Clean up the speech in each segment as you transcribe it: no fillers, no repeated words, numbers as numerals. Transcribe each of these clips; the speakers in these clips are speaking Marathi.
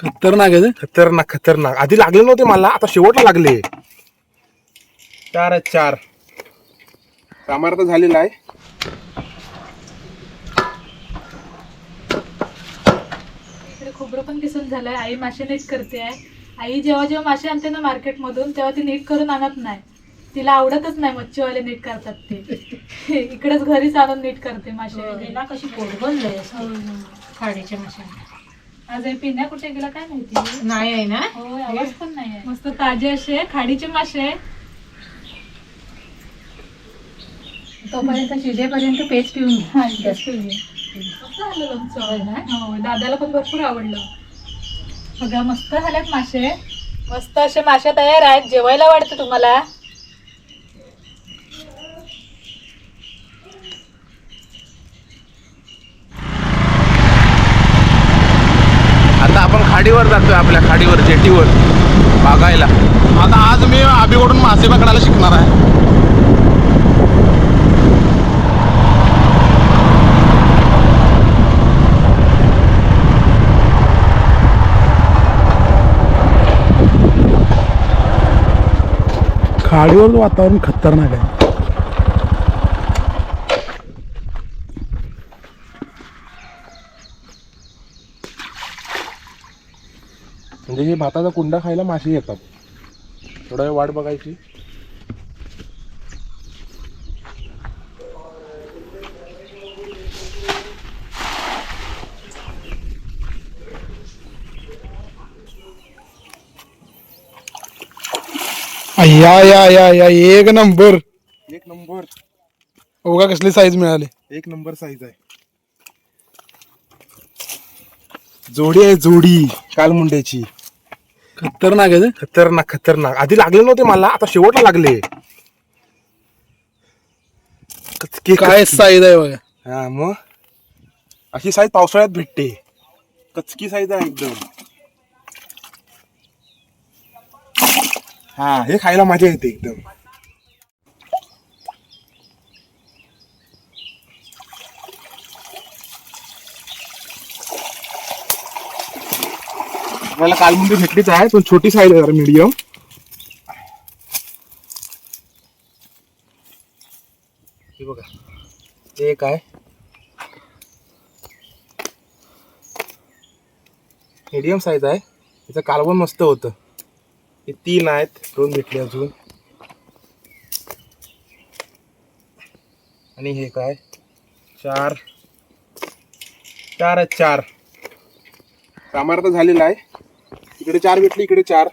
खतरनाक आहे ते. खतरनाक खतरनाक. आधी लागले नव्हते मला, आता शेवटला लागले. 4 कामार तर झालेला आहे. इकडे खोबरं पण किसून झालंय. आई मासे नीट करते आहे. आई जेव्हा जेव्हा मासे आणते ना मार्केटमधून तेव्हा ती नीट करून आणत नाही. तिला आवडतच नाही मच्छीवाले नीट करतात ते. इकडेच घरीच आणून नीट करते मासे. ना कशी पोट बनलंय खाडीच्या माशांना. आज आई पिण्या कुठे गेला काय माहिती. नाही आहे ना. होय, आवाज पण नाही आहे. मस्त ताजे असे खाडीचे मासे. तोपर्यंत शिजेपर्यंत पेज पिऊन घे. हा, इकडेच पिऊया. मस्त झालं लोणचं. हो, दादाला पण भरपूर आवडलं. बघा मस्त झाल्यात मासे. मस्त असे मासे तयार आहेत. जेवायला वाटतं तुम्हाला. आता आपण खाडीवर जातोय, आपल्या खाडीवर जेटीवर बागायला. आता आज मी आबीकडून मासे पकडायला शिकणार आहे. खाडीवर वातावरण खतरनाक आहे. म्हणजे हे भाताचा कुंडा खायला मासे येतात. थोडा वेळ वाट बघायची. या या या या एक नंबर. एक नंबर. बघा कसली साईज मिळाली. एक नंबर साईज आहे. जोडी आहे जोडी कालमुंड्याची. खतरनाक आहे ते. खतरनाक खतरनाक. आधी लागले नव्हते मला, आता शेवटला लागले. काय साईज आहे बघा. हा मग अशी साईज पावसाळ्यात भेटते. कचकी साईज आहे एकदम. हा, हे खायला मजा येते एकदम. आपल्याला कालमुंडी भेटलीच आहे, पण छोटी साईज आहे, मीडियम. हे बघा, ते एक आहे मीडियम साईज आहे. त्याचं कालवण मस्त होतं. हे 3 आहेत, 2 भेटले अजून. आणि हे काय 4 आहेत. 4 कामार तर झालेला आहे. इकडे 4 भेटले, इकडे 4.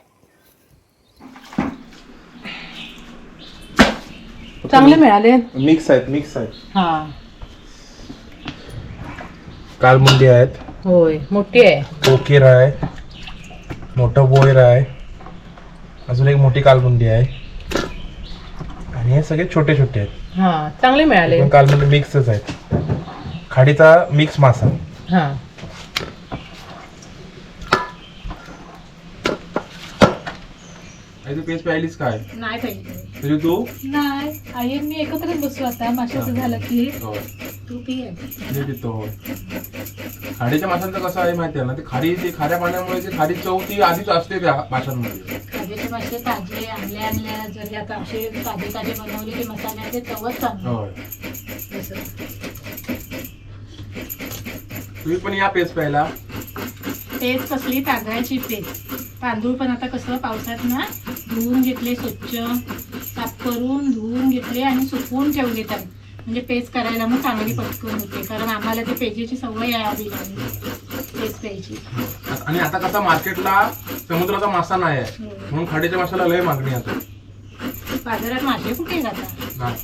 चांगले मिळाले. मिक्स आहेत. हा कालमुंडी आहेत. होय, मोठी आहे. कोकीर आहे, मोठं बोयर आहे, अजून एक मोठी कालमुंडी आहे. आणि हे सगळे छोटे छोटे आहेत. हा चांगले मिळाले. पण कालमुंडी मिक्सच आहेत. खाडीचा मिक्स मासा. हा पेस्ट पाहिलीस काय नाही पाहिजे. तुझी तू नाही, आई आणि मी एकत्रच बसू आता. माशाचं झालं की तू पी. पितो. खाडीच्या माशांचं कसं आहे माहिती आहे ना, ते खाऱ्या पाण्यामुळे ते खारी चव ती आधीच असते त्या माशांमध्ये. खाडीचे मासे ताजे आणल्या जरी आता असे ताजे बनवले ते मसाल्याचे चवच चांगलं. होय, तुम्ही पण या पेस्ट प्यायला. पेज कसली तांदळाची पेज. तांदूळ पण आता कसं पावसात ना धुवून घेतले, स्वच्छ साफ करून धुवून घेतले आणि सुकवून ठेवले त्यात. म्हणजे पेज करायला मग चांगली पटकन होते. कारण आम्हाला ते पेजेची सवय आहे आधी पेज प्यायची. आणि आता कसं मार्केटला समुद्राचा मासा नाही आहे, म्हणून खाडीच्या माशाला लय मागणी आता. बाजारात मासे कुठे जातात. नाही.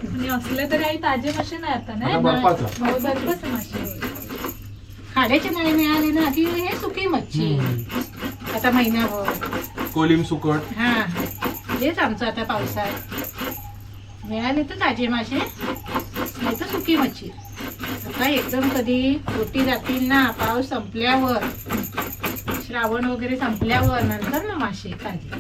आणि असले तरी आई ताजे मासे नाही आता. आता नाही बर्फाचं. हो, बर्फाचे मासे. खाड्याचे नाही मिळाले ना की हे सुकी मच्छी. आता महिनाभर कोलिम सुकट. हा हेच आमचं आता पावसाळ्यात मिळाले तर ताजे मासे, नाही तर सुकी मच्छी. आता एकदम कधी बोटी जातील ना पाऊस संपल्यावर, श्रावण वगैरे संपल्यावर, नंतर ना मासे ताजे.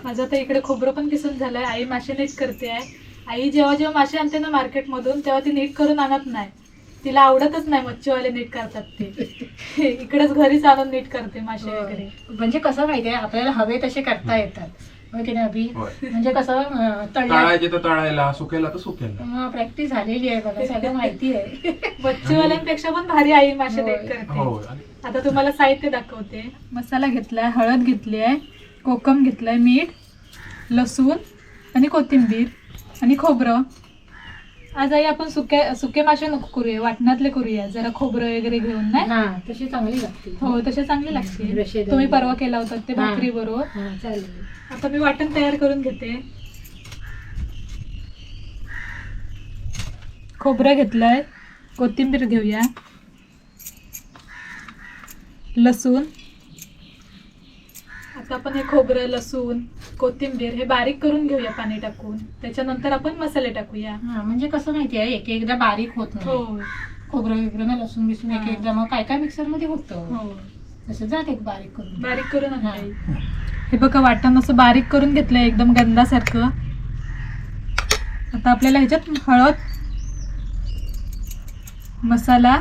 माझं तर इकडे खोबरं पण किसून झालंय. आई मासे नीट करते आहे. आई जेव्हा जेव्हा मासे आणते ना मार्केटमधून तेव्हा ती नीट करून आणत नाही. तिला आवडतच नाही मच्छीवाले नीट करतात ते. इकडेच घरीच आणून नीट करते मासे वगैरे. म्हणजे कसं माहितीये आपल्याला हवे तसे करता येतात. होय की नाही अभि? होय. म्हणजे कसं तळायचे तर तळायला, सुकेला तर सुकेला. प्रॅक्टिस झालेली आहे बघा, सगळं माहिती आहे. मच्छीवाल्यांपेक्षा पण भारी आई मासे नीट होय. करते. हो. आता तुम्हाला साहित्य दाखवते. मसाला घेतलाय, हळद घेतली आहे, कोकम घेतलाय, मीठ, लसूण आणि कोथिंबीर आणि खोबरं. आज आई आपण सुके मासे नको करूया, वाटणातले करूया, जरा खोबरं वगैरे घेऊन. नाही हा तशी चांगली लागते. हो तसे चांगले लागते. रशेदार. तुम्ही परवा केला होता ते हा. भाकरी बरोबर. हा चालेल. आता मी वाटण तयार करून घेते. खोबरं घेतलंय, कोथिंबीर घेऊया, लसूण. आता आपण हे खोबरं, लसूण, कोथिंबीर हे बारीक करून घेऊया पाणी टाकून. त्याच्यानंतर आपण मसाले टाकूया. हा म्हणजे कसं माहितीये एक एकदा बारीक होत नाही. हो खोबरं वगैरे ना, लसूण बिसून एक हा. एकदा मग काय काय मिक्सर मध्ये होतं. हो तसं जाते बारीक करून. बारीक करून हा. आणलंय. हे बघा वाटण असं बारीक करून घेतलंय एकदम गंधासारखं. आता आपल्याला ह्याच्यात हळद, मसाला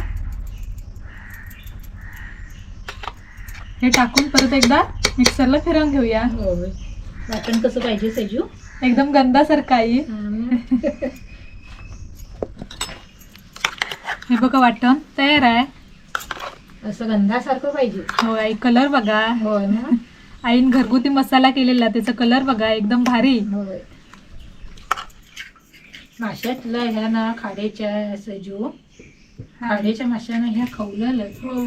हे टाकून परत एकदा मिक्सरला फिरवून घेऊया. हो. वाटण कसं पाहिजे सजू? एकदम गंधासारखं आहे. हे बघा वाटण तयार आहे. असं गंधासारखं पाहिजे. हो आई कलर बघा. हो ना. आईन घरगुती मसाला केलेला त्याचा कलर बघा एकदम भारी. होय. माशातल्या ह्या ना खाड्याच्या सजू, खाड्याच्या माशांना ह्या खवलंच. हो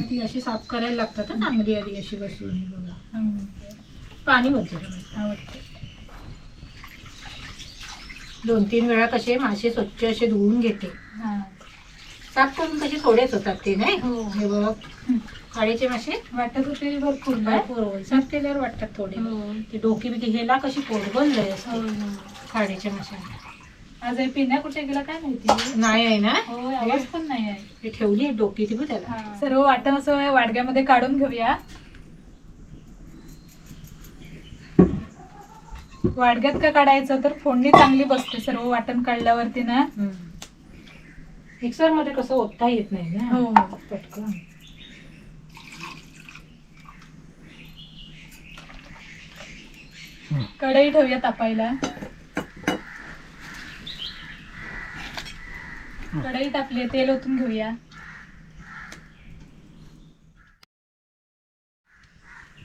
ती अशी साफ करायला लागतात ना चांगली आधी अशी बसून. हे बघा पाणी वगैरे आवडते. 2-3 वेळा कसे मासे स्वच्छ असे धुवून घेते. हा. साफ करून कसे थोडेच होतात ते नाही. हो. हे बघ खाड्याचे मासे वाटत होते भरपूर ना? भरपूर साफ केल्यावर वाटतात थोडे. हो. ते डोकी बिकी हेला कशी पोटगोललंय हो, असते हो. खाड्याच्या माशांना. आज हे पिण्या कुठे गेला काय माहिती. नाही आहे ना. हो आवाज पण नाही आहे. ते ठेवली आहे डोकी ती बघ त्याला. सर्व वाटण असं वाडग्यामध्ये काढून घेऊया. वाडग्यात का काढायचं तर फोडणी चांगली बसते सर्व वाटण काढल्यावरती ना. मिक्सर मध्ये कसं ओतता येत नाही ना. हो. पटकन. कढई ठेवूया तापायला. कढई टाकली, तेल ओतून घेऊया.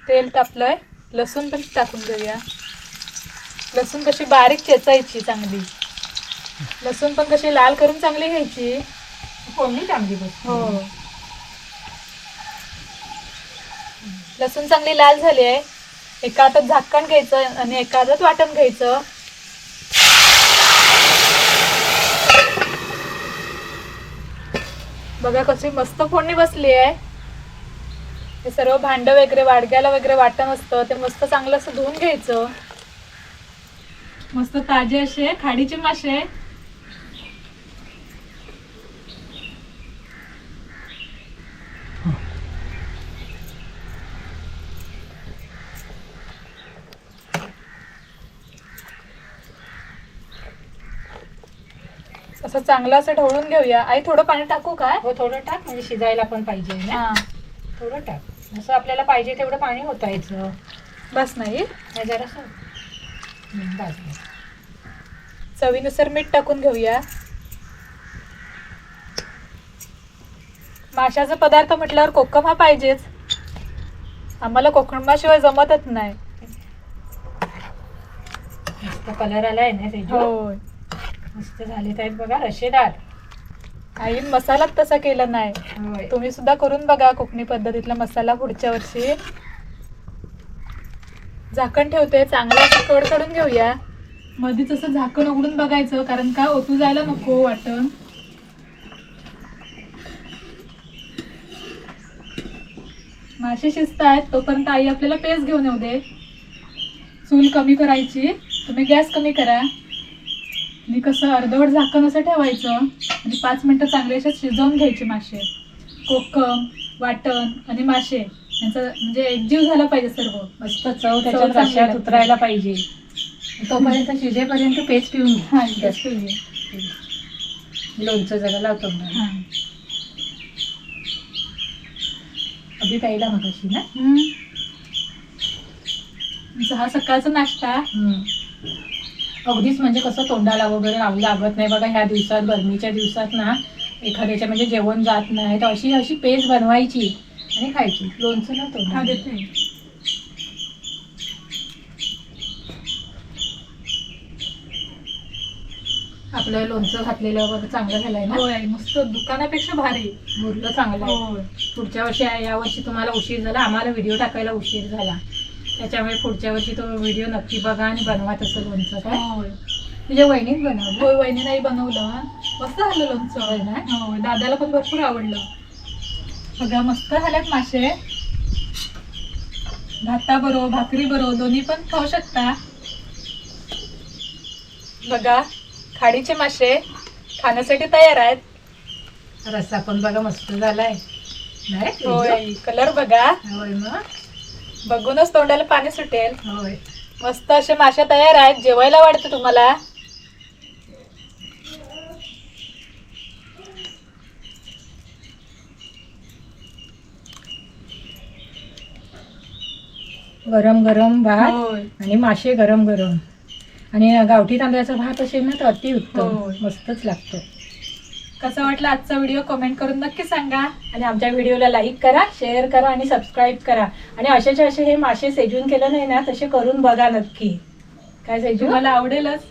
तेल तापलंय, लसूण पण टाकून घेऊया. लसूण कशी बारीक चेचायची चांगली. लसूण पण कशी लाल करून चांगली घ्यायची. फोडणी चांगली बसते. हो. लसूण चांगली लाल झाली आहे. एका हातात झाकण घ्यायचं आणि एका हातात वाटण घ्यायचं. बघा कशी मस्त फोडणी बसली आहे. हे सर्व भांड वगैरे वाडग्याला वगैरे वाटण असतं ते मस्त चांगलं असं धुवून घ्यायचं. मस्त ताजे असे खाडीचे मासे. असं चांगलं असं ढवळून घेऊया. आई थोडं पाणी टाकू काय? हो थोडं टाक म्हणजे शिजायला पण पाहिजे ना. हा थोडं टाक असं आपल्याला पाहिजे तेवढं पाणी ओतायचं. बस नाही. हे जरासं बस. चवीनुसार मीठ टाकून घेऊया. माशाचा पदार्थ म्हटल्यावर कोकम हा पाहिजेच. आम्हाला कोकमाशिवाय जमतच नाही. मस्त कलर आलाय ना त्याची. होय. मस्त झाले आहेत बघा रशेदार. आई मसालाच तसा केला नाही. होय. तुम्ही सुद्धा करून बघा कोकणी पद्धतीतला मसाला पुढच्या वर्षी. झाकण ठेवते, चांगलं असं कड काढून घेऊया. मधीच असं झाकण उघडून बघायचं कारण का ओतू जायला नको वाटण. मासे शिजत आहेत तोपर्यंत आई आपल्याला पेस्ट घेऊन येऊ दे. चूल कमी करायची, तुम्ही गॅस कमी करा आणि कसं अर्धवट झाकण असं ठेवायचं आणि 5 मिनिटं चांगले असे शिजवून घ्यायचे मासे. कोकम, वाटण आणि मासे यांचा म्हणजे एकजीव झाला पाहिजे सर्व. मस्त चव त्याच्यात चांगली रश्यात लागते. उतरायला पाहिजे. तोपर्यंत शिजेपर्यंत पेस्ट पिऊन घ्या. हा गॅस ठेवूया. लोणचं जरा लावतो मग. हा. अभि प्यायला मगाशी ना. हा सकाळचा नाश्ता. अगदीच म्हणजे कसं तोंडाला वगैरे लागत नाही बघा. ह्या दिवसात गरमीच्या दिवसात ना एखाद्याच्या म्हणजे जेवण जात नाही तर अशी अशी पेस्ट बनवायची आणि खायची. लोणचं ना हा तोंडाला. देते. आपलं लोणचं घातलेलं वगैरे चांगलं झालंय ना. होय मस्त दुकानापेक्षा भारी. मुरलं चांगलं आहे. होय. पुढच्या वर्षी या वर्षी तुम्हाला उशीर झाला, आम्हाला व्हिडिओ टाकायला उशीर झाला, त्याच्यामुळे पुढच्या वर्षी तो व्हिडिओ नक्की बघा आणि बनवा तसं लोणचं. काय होय तुझ्या वहिनीत बनवलं. होय वहिनीनाही बनवलं. मस्त झालं लोणचं. होय ना. होय दादाला पण भरपूर आवडलं. बघा मस्त झाल्यात मासे. भाता बरोबर भाकरी बरोबर दोन्ही पण खाऊ शकता. बघा खाडीचे मासे खाण्यासाठी तयार आहेत. रस्सा पण बघा मस्त झालाय. नाही होय कलर बघा. होय मग. बघूनच तोंडाला पाणी सुटेल. होय. मस्त असे मासे तयार आहेत. जेवायला वाटतं तुम्हाला. गरम गरम भात होय आणि मासे गरम गरम आणि गावठी तांदळाचा भात असेल ना तर अतिउत्तम. होय. मस्तच लागतो. कसा वाटला आजचा व्हिडिओ कमेंट करून नक्की सांगा. आणि आमच्या व्हिडिओला लाईक करा, शेअर करा आणि सबस्क्राईब करा. आणि असेचे असे हे मासे सेजून केलं नाही ना तसे करून बघा नक्की. काय सेजू तुम्हाला आवडेलच.